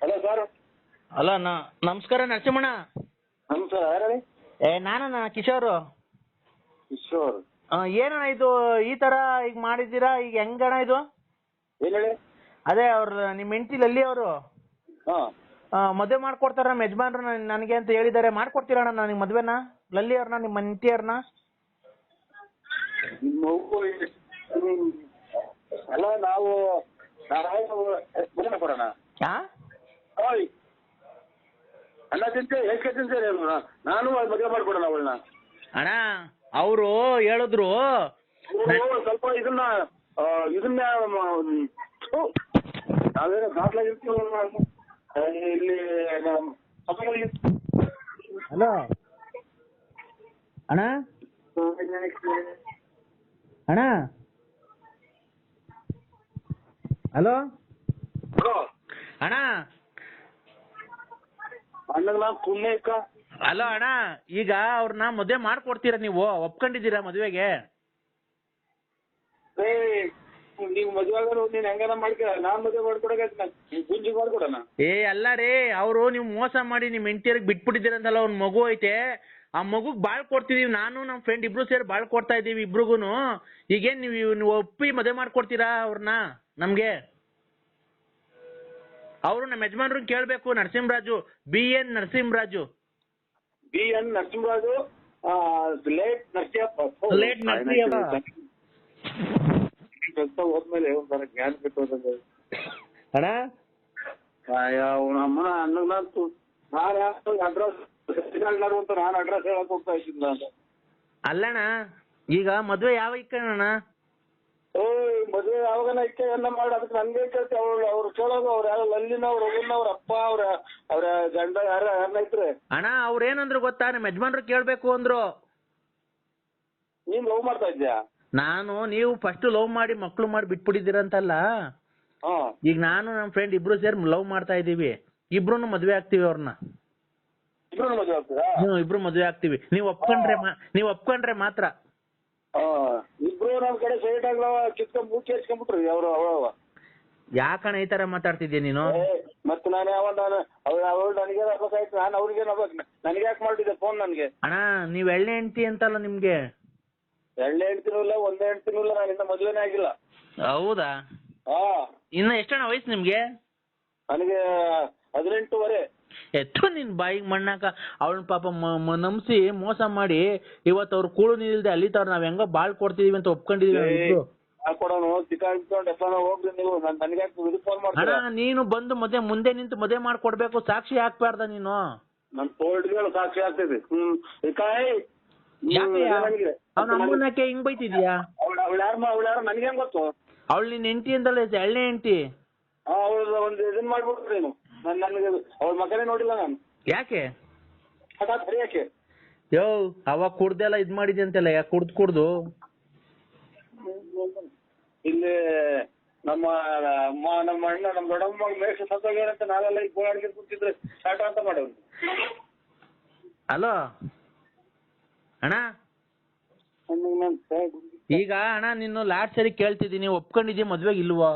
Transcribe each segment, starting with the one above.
Hello sir. Hello ನಮಸ್ಕಾರ ನರಸಿಂಹಣ್ಣ. ನಮಸ್ಕಾರ, ಯಾರು ಹೇಳಿ? ನಾನಣ್ಣ ಕಿಶೋರು. ಕಿಶೋರ್. ಏನಣ್ಣ ಇದು ಈ ತರ ಈಗ ಮಾಡಿದ್ದೀರಾ? ಈಗ ಹೆಂಗಣ್ಣ ಇದು? ಏನ್ ಹೇಳಿ? ಅದೇ ಅವ್ರ ನಿಮ್ಮ ಹೆಂಡತಿ ಲಲ್ಲಿ ಅವರು ಮದುವೆ ಮಾಡ್ಕೊಡ್ತಾರ ನಮ್ಮ ಯಜಮಾನ್ರು ನನಗೆ ಅಂತ ಹೇಳಿದ್ದಾರೆ. ಮಾಡ್ಕೊಡ್ತೀರಣ್ಣ ನನಗೆ ಮದ್ವೆನ? ಲಲ್ಲಿ ಅವ್ರನ್ನ, ನಿಮ್ಮ ಹೆಂಡತಿ ಅವ್ರನ್ನ? ಅಲ್ಲ, ನಾವು ಮದುವೆ ಕೊಡೋಣ. ಅನ್ನ ತಿಂತೆ ಎಷ್ಟು ತಿಂತೇನೆ ನಾನು ಮದುವೆ ಮಾಡ್ಕೊಡೋಣ ಅವಳನ್ನ. ಅಣ್ಣ ಅವರು ಹೇಳಿದ್ರು ಸ್ವಲ್ಪ ಇದನ್ನ ನಾವೇನೋ ದಾಖಲಾಗಿರ್ತೀವಿ ಇಲ್ಲಿ. ಹಲೋ ಅಣ್ಣ. ಅಣ್ಣ ಹಲೋ ಅಣ್ಣ. ಅಣ್ಣನ ಪುಣ್ಯ ಇಕ್ಕ. ಹಲೋ ಅಣ್ಣ, ಈಗ ಅವ್ರನ್ನ ಮದುವೆ ಮಾಡ್ಕೊಡ್ತೀರಾ? ನೀವು ಒಪ್ಕೊಂಡಿದ್ದೀರಾ ಮದುವೆಗೆ? ನೀವು ಮದುವೆ ಆಗೋರು ನೀನ್ ಹೆಂಗಾರ ಮಾಡ್ಕೊ, ನಾನ್ ಮದುವೆ ಮಾಡ್ಕೊಡಕ ಗುಂಜಿ ಮಾಡ್ಕೊಡೋಣ. ಅಲ್ಲ ರೀ, ಅವರು ನೀವು ಮೋಸ ಮಾಡಿ ನಿಮ್ ಹೆಂಡತಿಯರಿಗೆ ಬಿಟ್ಬಿಟ್ಟಿದ್ದೀರಂತಲ್ಲ. ಒಂದ್ ಮಗು ಐತೆ, ಆ ಮಗುಗ್ ಬಾಳ್ ಕೊಡ್ತಿದೀವಿ. ನಾನು ನಮ್ ಫ್ರೆಂಡ್ ಇಬ್ರು ಸೇರಿ ಬಾಳ್ ಕೊಡ್ತಾ ಇದೀವಿ ಇಬ್ರಿಗೂನು. ಈಗೇನ್ ನೀವು ಒಪ್ಪಿ ಮದುವೆ ಮಾಡ್ಕೊಡ್ತೀರಾ ಅವ್ರನ್ನ ನಮ್ಗೆ? ಅವರು ನಮ್ಮ ಯಜಮಾನ್ರನ್ನ ಕೇಳ್ಬೇಕು. Narasimharaju, BN Narasimharaju. BN Narasimharaju, late Narasimhappa. Late Narasimhappa ಕೆಲಸ ಹೋದ್ಮೇಲೆ ಒಂಥರ ಜ್ಞಾನ ಬಿಟ್ಟು ಅಣ್ಣ. ಅಮ್ಮನ ಅನ್ನಂತೂ ನಾನು ಅಡ್ರೆಸ್ ಅಂತ ನಾನು ಅಡ್ರೆಸ್ ಹೇಳಕ್ ಹೋಗ್ತಾ ಇದ್ದಿಲ್ಲ ಅಂತ. ಅಲ್ಲಣ್ಣ, ಈಗ ಮದ್ವೆ ಯಾವ ಇಕ್ಕಣ್ಣ? ಮದುವೆ ಯಾವಾಗನ ಇಕ್ಕೆ ಎಲ್ಲ ಮಾಡಿ ಅದಕ್ಕೆ ನನ್ಗೆ ಕೇಳ್ತಿ. ಅವ್ರು ಕೇಳೋದು ಅವ್ರು ಯಾರು ಲಲ್ಲಿನ ಅವ್ರ ಒಬ್ಬನ ಅವ್ರ ಅಪ್ಪ ಅವ್ರ ಗಂಡ ಯಾರನ್ನ ಇದ್ರೆ. ಅಣ್ಣ ಅವ್ರೇನಂದ್ರು ಗೊತ್ತಾ? ನಮ್ಮ ಯಜಮಾನ್ರು ಕೇಳ್ಬೇಕು ಅಂದ್ರು. ನೀನ್ ಲವ್ ಮಾಡ್ತಾ ಇದ್ಯಾ? ನೀವು ಫಸ್ಟ್ ಲವ್ ಮಾಡಿ ಮಕ್ಳು ಮಾಡಿ ಬಿಟ್ಬಿಟ್ಟಿದ್ದೀರಂತಲ್ಲ. ಈಗ ನಾನು ನಮ್ಮ ಫ್ರೆಂಡ್ ಇಬ್ರು ಸೇರಿ ಲವ್ ಮಾಡ್ತಾ ಇದೀವಿ. ಇಬ್ರು ಮದ್ವೆ ಆಗ್ತೀವಿ ಅವ್ರನ್ನ. ಇಬ್ರು ಮದುವೆ ಆಗ್ತೀರಾ? ಇಬ್ರು ಮದ್ವೆ ಆಗ್ತೀವಿ. ನೀವು ಒಪ್ಕೊಂಡ್ರೆ ಮಾತ್ರ. ಇಬ್ರು ನಮ್ ಕಡೆ ಸೈಡ್ ಆಗ್ಲವ ಕಿತ್ಕೊಂಡ್ ಮೂಚಿ ಹಚ್ಕೊಂಡ್ಬಿಟ್ರಿ ಅವ್ರು. ಯಾಕಣ್ಣ ಈ ತರ ಮಾತಾಡ್ತಿದ್ಯಾ ನೀನು? ಮತ್ತೆ ನಾನು ಅವಳು ನನಗೆ ಆಗ್ಬೇಕಾಯ್ತು, ನಾನು ಅವ್ರಿಗೆ ನನಗೆ ಯಾಕೆ ಮಾಡಿದ್ದೆ ಫೋನ್ ನನ್ಗೆ? ಅಣ್ಣ ನೀವ್ ಎಳ್ಳೆ ಹೆಂಡ್ತಿ ಅಂತಲ್ಲ ನಿಮ್ಗೆ? ಎಳ್ಳೆ ಹೆಣ್ತಿನೂ ಇಲ್ಲ, ಒಂದೇ ಹೆಣ್ತಿನೂ ಇಲ್ಲ. ನಾನು ಇನ್ನ ಮದ್ವೆನೇ ಆಗಿಲ್ಲ. ಹೌದಾ? ಇನ್ನ ಎಷ್ಟಣ್ಣ ವಯಸ್ಸು ನಿಮ್ಗೆ? ನನಗೆ 18 ಎತ್ತು ನಿನ್ ಬಾಯಿಗೆ ಮಣ್ಣಾಕ. ಅವಳನ್ನ ಪಾಪ ನಂಬಿಸಿ ಮೋಸ ಮಾಡಿ ಇವತ್ತು ಅವ್ರು ಕೂಳು ನಿಲ್ದೆ ಅಲ್ಲಿತವ್ರ ನಾವ್ ಹೆಂಗೋ ಬಾಳ್ ಕೊಡ್ತಿದೀವಿ ಅಂತ ಒಪ್ಕೊಂಡಿದೀವಿ. ಕೊಡೋನು ಚಿಕ್ಕ ಹೋಗ್ರಿ ನೀವು. ನನಗೆ ಫೋನ್ ಮಾಡ್ತೀರಾ? ಅಣ್ಣ ನೀನು ಬಂದು ಮುಂದೆ ನಿಂತು ಮದುವೆ ಮಾಡ್ಕೊಡ್ಬೇಕು. ಸಾಕ್ಷಿ ಹಾಕ್ಬಾರ್ದ ನೀನು? ನನ್ ತೋಳ್ಗಳು ಸಾಕ್ಷಿ ಆಗ್ತದೆ. ಅವ್ನ ಅಮ್ಮನಕ್ಕೆ ಹಿಂಗ್ ಬೈತಿದ್ಯಾ? ಅವಳು ಯಾರು ನನಗೆ ಹೆಂಗ್ ಗೊತ್ತು? ಅವಳು ನಿನ್ ಹೆಂಡತಿ ಅಂತಲ್ಲ, ಎಳ್ಳೆ ಹೆಂಡತಿ. ಅವ್ರ ಒಂದು ಇದನ್ ಮಾಡ್ಬಿಟ್ರಿ ನೀನು. ನನಗೆ ಅವ್ರ ಮಗನೇ ನೋಡಿಲ್ಲ ನಾನು. ಯಾಕೆ? ಯಾಕೆ ಯೋ ಅವಾಗ ಕುಡ್ದೆಲ್ಲ ಇದ್ ಮಾಡಿದ್ಯ ಅಂತೆಲ್ಲ. ಯಾಕೆ ಕುಡ್ದು ಇಲ್ಲಿ ನಮ್ಮ ಅಣ್ಣ ನಮ್ಮ ದೊಡ್ಡಮ್ಮ ಮೇಷ ಸತ್ತೋಗ್ಯಾರಂತ ನಾವೆಲ್ಲ ಈಗ ಗೋಳಾಡಿಗೆ ಕೂತಿದ್ರೆ ಸ್ಟಾರ್ಟ್ ಅಂತ ಮಾಡೋರು. ಹಲೋ ಅಣ್ಣ, ಈಗ ಅಣ್ಣ ನಿನ್ನ ಲಾಸ್ಟ್ ಸರಿ ಕೇಳ್ತಿದ್ದೀನಿ, ಒಪ್ಕೊಂಡಿದ್ದೀಯ ಮದ್ವೆಗೆ ಇಲ್ವೋ?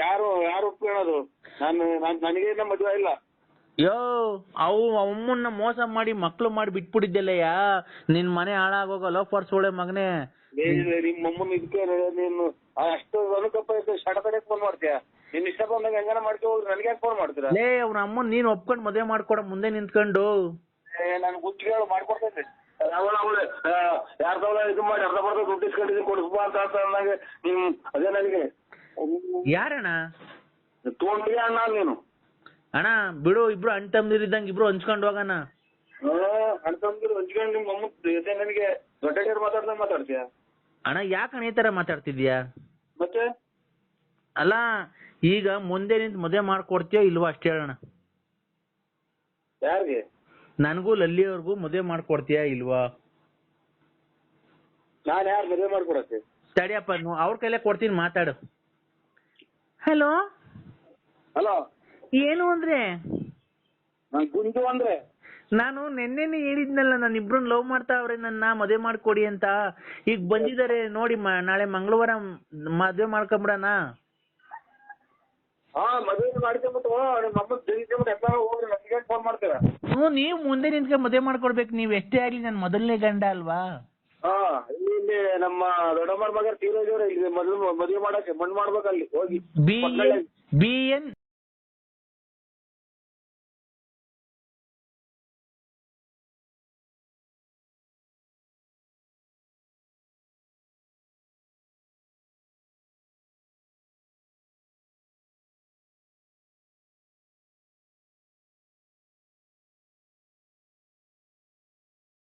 ಯಾರು ಒಪ್ಕೊಳ್ಳೋದು? ನನಗೇನ ಮದ್ವೆ ಇಲ್ಲ. ಯೋ ಅಮ್ಮನ್ನ ಮೋಸ ಮಾಡಿ ಮಕ್ಳು ಮಾಡಿ ಬಿಟ್ಬಿಟ್ಟಿದ್ದೆಲ್ಲಯ್ಯ. ನಿನ್ ಮನೆ ಹಾಳಾಗೋಗ ಲೋಫರ್ ಸೋಳೆ ಮಗನೇ. ನಿಮ್ಮ ಅಮ್ಮನ ಇದಕ್ಕೆ ನೀನು ಅಷ್ಟು ಅನುಕಪ್ಪ ಸಡತಡೆ ಫೋನ್ ಮಾಡ್ತೀಯ? ನಿನ್ ಇಷ್ಟ ಬಂದಾಗ ಹೆಂಗಾನ ಮಾಡ್ಕೊ ಹೋಗ್ರಿ, ನನಗೆ ಫೋನ್ ಮಾಡ್ತೀರಾ? ಅವ್ನ ಅಮ್ಮನ್ ನೀನ್ ಒಪ್ಕೊಂಡ್ ಮದ್ವೆ ಮಾಡ್ಕೊಡ ಮುಂದೆ ನಿಂತ್ಕೊಂಡು. ನಾನು ಗುತ್ತಿಗೆ ಮಾಡ್ಕೊಡ್ತೈತೆ. ಅವಳು 2000 ಇದು ಮಾಡಿ ಅರ್ಧ ಬರ್ಧ ದುಡ್ಡು ಇಸ್ಕೊಂಡಿದ್ದೀನಿ ಕೊಡಿಸ್ಬಾ ಅಂತ ಅಂದಾಗ ನಿಮ್ ಅದೇ ನನಗೆ ಯಾರಣ್ಣ ತಗೊಂಡಿಗೆ ಅಣ್ಣ ನೀನು? ಅಣ್ಣ ಬಿಡು, ಇಬ್ರು ಅಣ್ಣ ತಮ್ಮದಿರಿದ್ದಂಗೆ ಇಬ್ರು ಹಂಚ್ಕೊಂಡು ಹೋಗೋಣ. ಅಣ್ಣ ತಮ್ಮದಿರು ಹಂಚ್ಕೊಂಡು ನಿಮ್ಮ ಅಮ್ಮ ನನಗೆ ದೊಡ್ಡ ಮಾತಾಡ್ತೀಯ? ಅಣ್ಣ ಯಾಕಣ್ಣ ಈ ತರ ಮಾತಾಡ್ತಿದ್ಯಾ? ಮತ್ತೆ ಅಲ್ಲ ಈಗ ಮುಂದೆ ನಿಂತು ಮದುವೆ ಮಾಡ್ಕೊಡ್ತೀಯೋ ಇಲ್ವೋ ಅಷ್ಟೇ ಹೇಳೋಣ. ಯಾರಿಗೆ? ನನಗೂ ಲಲ್ಲಿ ಅವ್ರಿಗೂ ಮದುವೆ ಮಾಡ್ಕೊಡ್ತೀಯಾ ಇಲ್ವಾ? ನಾನು ಯಾರು ಮದುವೆ ಮಾಡ್ಕೊಡಕ್ಕೆ? ತಡಿಯಪ್ಪ, ಅವ್ರ ಕೈಲೇ ಕೊಡ್ತೀನಿ, ಮಾತಾಡು. ಹಲೋ ಏನು ಅಂದ್ರೆ? ನಾನು ಗುಂಜು ಅಂದ್ರೆ ನಾನು ನೆನ್ನೆನೆ ಹೇಳಿದ್ನಲ್ಲ, ನಾನು ಇಬ್ರನ್ನ ಲವ್ ಮಾಡ್ತಾವ್ರೆ, ನನ್ನ ಮದುವೆ ಮಾಡ್ಕೊಡಿ ಅಂತ. ಈಗ ಬಂದಿದ್ದಾರೆ ನೋಡಿ, ನಾಳೆ ಮಂಗಳವಾರ ಮದುವೆ ಮಾಡ್ಕೊಂಬಿಡಣ. ಮದುವೆ ಮಾಡ್ಕೊಂಬಿಟ್ಟು ನಿಮ್ಮ ಅಮ್ಮ ತಿಳಿಸ್ಕೊಂಬಿಟ್ಟು ಎಲ್ಲ ಹೋಗ್ರಿ ನನ್ಗೆ ಫೋನ್ ಮಾಡ್ತೇವೆ. ನೀವು ಮುಂದೆ ನಿಂತ್ಕೊಂಡು ಮದುವೆ ಮಾಡ್ಕೊಡ್ಬೇಕು, ನೀವ್ ಎಷ್ಟೇ ಆಗ್ಲಿ ನನ್ ಮೊದಲನೇ ಗಂಡ ಅಲ್ವಾ. ಇಲ್ಲಿ ನಮ್ಮ ದೊಡ್ಡಮ್ಮರ ಮಗ ತೀರೋಜವ್ರೆ ಇಲ್ಲಿ ಮದುವೆ ಮಾಡಕ್ಕೆ ಮಣ್ಣು ಮಾಡ್ಬೇಕಲ್ಲಿ ಹೋಗಿ. BN